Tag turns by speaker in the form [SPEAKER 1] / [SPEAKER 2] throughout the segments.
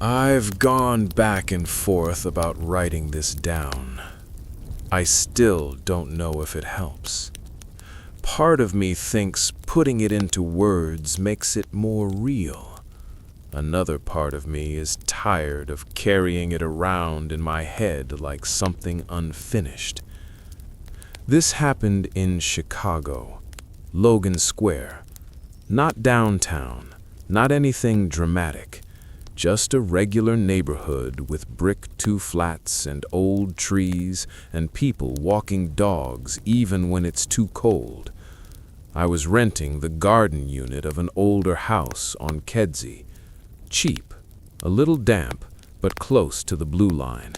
[SPEAKER 1] I've gone back and forth about writing this down. I still don't know if it helps. Part of me thinks putting it into words makes it more real. Another part of me is tired of carrying it around in my head like something unfinished. This happened in Chicago, Logan Square. Not downtown, not anything dramatic. Just a regular neighborhood with brick two-flats and old trees and people walking dogs even when it's too cold. I was renting the garden unit of an older house on Kedzie. Cheap, a little damp, but close to the blue line.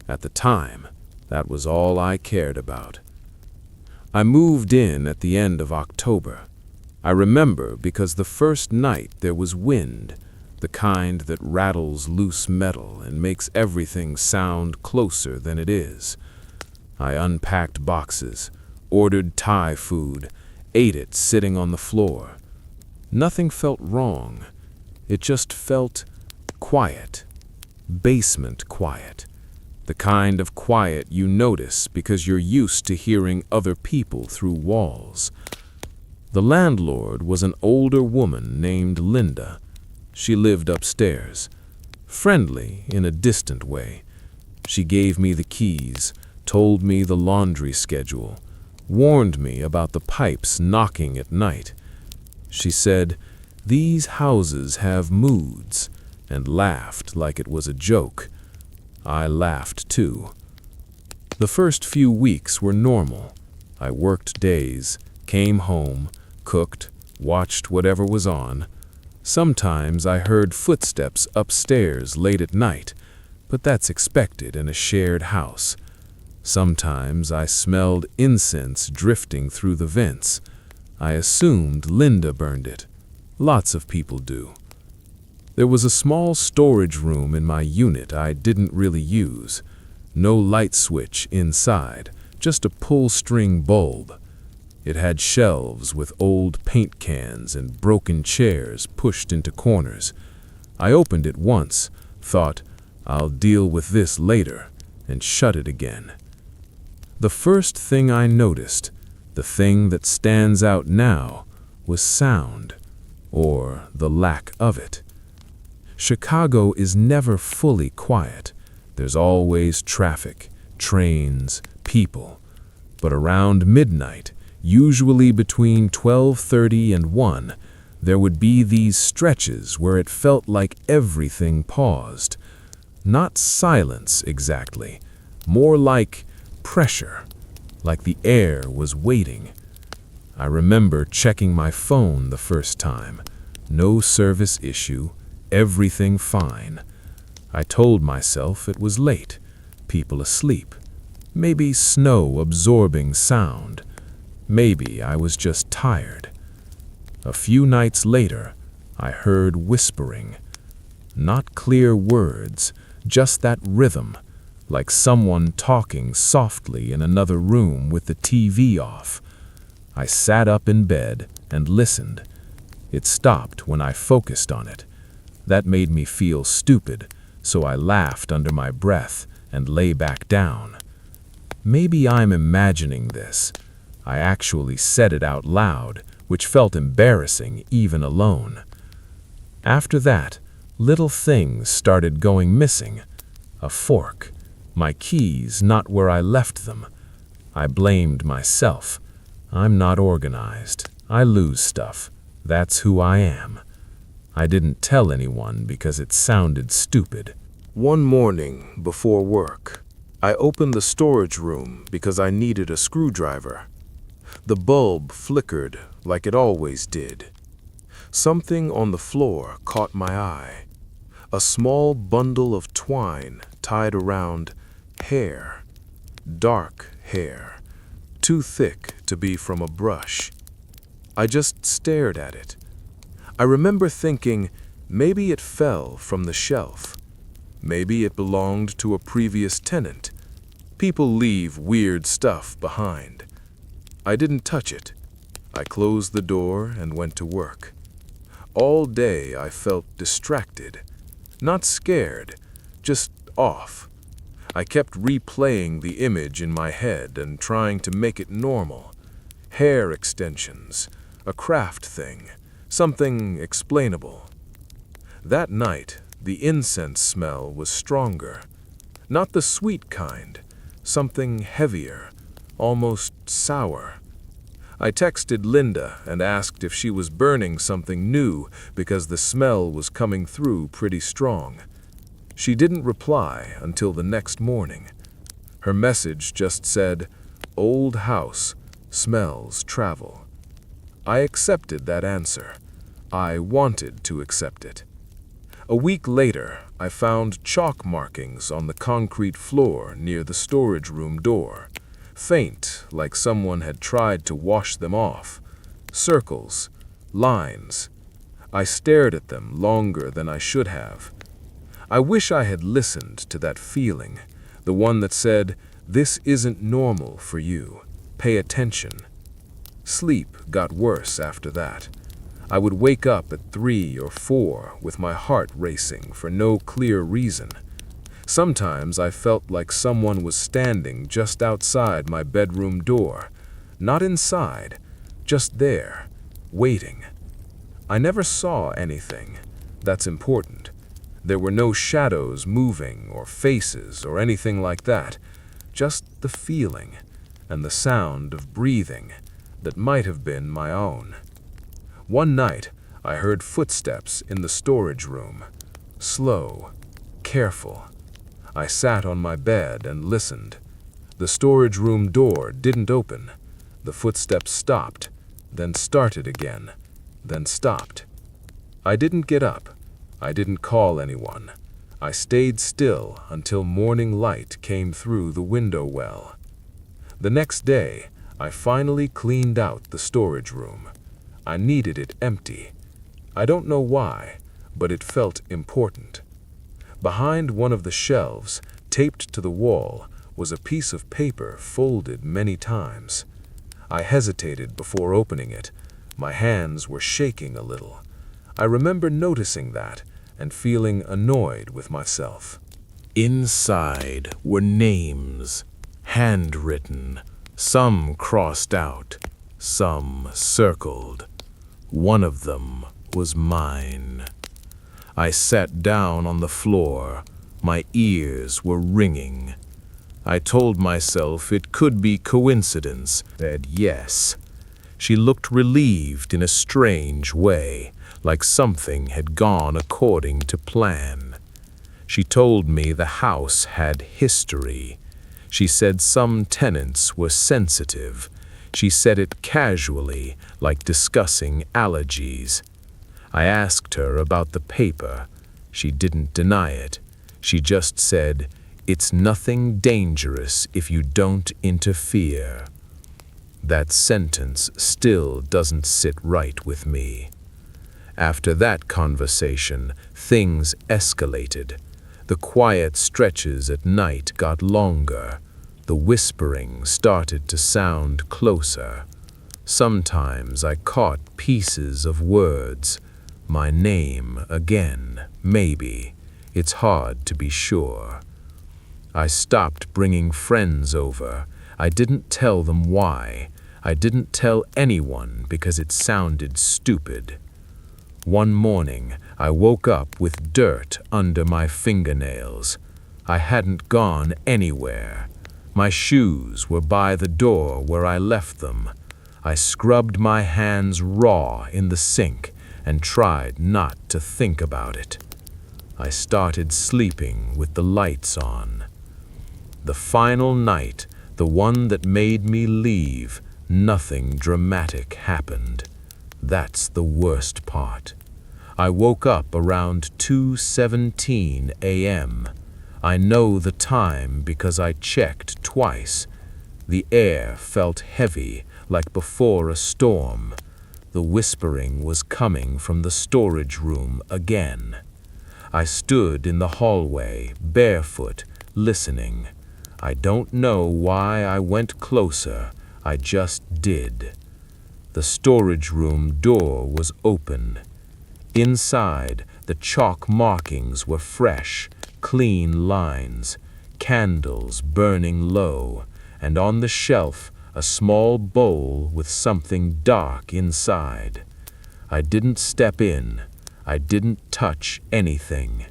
[SPEAKER 1] At the time, that was all I cared about. I moved in at the end of October. I remember because the first night there was wind, the kind that rattles loose metal and makes everything sound closer than it is. I unpacked boxes, ordered Thai food, ate it sitting on the floor. Nothing felt wrong. It just felt quiet. Basement quiet. The kind of quiet you notice because you're used to hearing other people through walls. The landlord was an older woman named Linda. She lived upstairs, friendly in a distant way. She gave me the keys, told me the laundry schedule, warned me about the pipes knocking at night. She said, "These houses have moods," and laughed like it was a joke. I laughed too. The first few weeks were normal. I worked days, came home, cooked, watched whatever was on. Sometimes I heard footsteps upstairs late at night, but that's expected in a shared house. Sometimes I smelled incense drifting through the vents. I assumed Linda burned it. Lots of people do. There was a small storage room in my unit I didn't really use. No light switch inside, just a pull-string bulb. It had shelves with old paint cans and broken chairs pushed into corners. I opened it once, thought, I'll deal with this later, and shut it again. The first thing I noticed, the thing that stands out now, was sound, or the lack of it. Chicago is never fully quiet. There's always traffic, trains, people. But around midnight, usually between 12:30 and 1, there would be these stretches where it felt like everything paused. Not silence exactly, more like pressure, like the air was waiting. I remember checking my phone the first time. No service issue, everything fine. I told myself it was late, people asleep, maybe snow absorbing sound. Maybe I was just tired. A few nights later, I heard whispering. Not clear words, just that rhythm, like someone talking softly in another room with the TV off. I sat up in bed and listened. It stopped when I focused on it. That made me feel stupid, so I laughed under my breath and lay back down. Maybe I'm imagining this. I actually said it out loud, which felt embarrassing even alone. After that, little things started going missing. A fork, my keys not where I left them. I blamed myself. I'm not organized. I lose stuff. That's who I am. I didn't tell anyone because it sounded stupid. One morning before work, I opened the storage room because I needed a screwdriver. The bulb flickered like it always did. Something on the floor caught my eye. A small bundle of twine tied around hair. Dark hair. Too thick to be from a brush. I just stared at it. I remember thinking, maybe it fell from the shelf. Maybe it belonged to a previous tenant. People leave weird stuff behind. I didn't touch it. I closed the door and went to work. All day I felt distracted. Not scared, just off. I kept replaying the image in my head and trying to make it normal. Hair extensions, a craft thing, something explainable. That night, the incense smell was stronger. Not the sweet kind, something heavier, almost sour. I texted Linda and asked if she was burning something new because the smell was coming through pretty strong. She didn't reply until the next morning. Her message just said, "Old house, smells travel." I accepted that answer. I wanted to accept it. A week later, I found chalk markings on the concrete floor near the storage room door. Faint, like someone had tried to wash them off. Circles, lines. I stared at them longer than I should have. I wish I had listened to that feeling, the one that said, "This isn't normal for you. Pay attention." Sleep got worse after that. I would wake up at 3 or 4 with my heart racing for no clear reason. Sometimes I felt like someone was standing just outside my bedroom door, not inside, just there, waiting. I never saw anything. That's important. There were no shadows moving or faces or anything like that, just the feeling and the sound of breathing that might have been my own. One night, I heard footsteps in the storage room. Slow, careful. I sat on my bed and listened. The storage room door didn't open. The footsteps stopped, then started again, then stopped. I didn't get up. I didn't call anyone. I stayed still until morning light came through the window well. The next day, I finally cleaned out the storage room. I needed it empty. I don't know why, but it felt important. Behind one of the shelves, taped to the wall, was a piece of paper folded many times. I hesitated before opening it. My hands were shaking a little. I remember noticing that and feeling annoyed with myself. Inside were names, handwritten, some crossed out, some circled. One of them was mine. I sat down on the floor. My ears were ringing. I told myself it could be coincidence. Said yes. She looked relieved in a strange way, like something had gone according to plan. She told me the house had history. She said some tenants were sensitive. She said it casually, like discussing allergies. I asked her about the paper. She didn't deny it. She just said, "It's nothing dangerous if you don't interfere." That sentence still doesn't sit right with me. After that conversation, things escalated. The quiet stretches at night got longer. The whispering started to sound closer. Sometimes I caught pieces of words. My name again, maybe. It's hard to be sure. I stopped bringing friends over. I didn't tell them why. I didn't tell anyone because it sounded stupid. One morning, I woke up with dirt under my fingernails. I hadn't gone anywhere. My shoes were by the door where I left them. I scrubbed my hands raw in the sink and tried not to think about it. I started sleeping with the lights on. The final night, the one that made me leave, nothing dramatic happened. That's the worst part. I woke up around 2:17 a.m. I know the time because I checked twice. The air felt heavy, like before a storm. The whispering was coming from the storage room again. I stood in the hallway, barefoot, listening. I don't know why I went closer. I just did. The storage room door was open. Inside, The chalk markings were fresh, clean lines, candles burning low, and on the shelf a small bowl with something dark inside. I didn't step in. I didn't touch anything.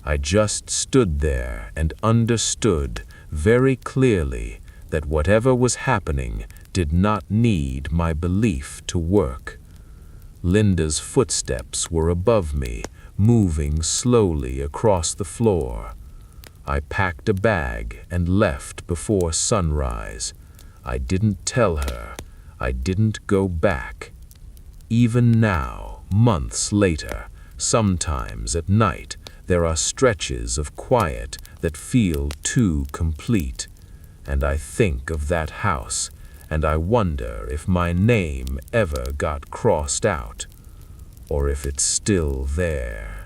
[SPEAKER 1] I just stood there and understood very clearly that whatever was happening did not need my belief to work. Linda's footsteps were above me, moving slowly across the floor. I packed a bag and left before sunrise. I didn't tell her. I didn't go back. Even now, months later, sometimes at night, there are stretches of quiet that feel too complete. And I think of that house, and I wonder if my name ever got crossed out, or if it's still there.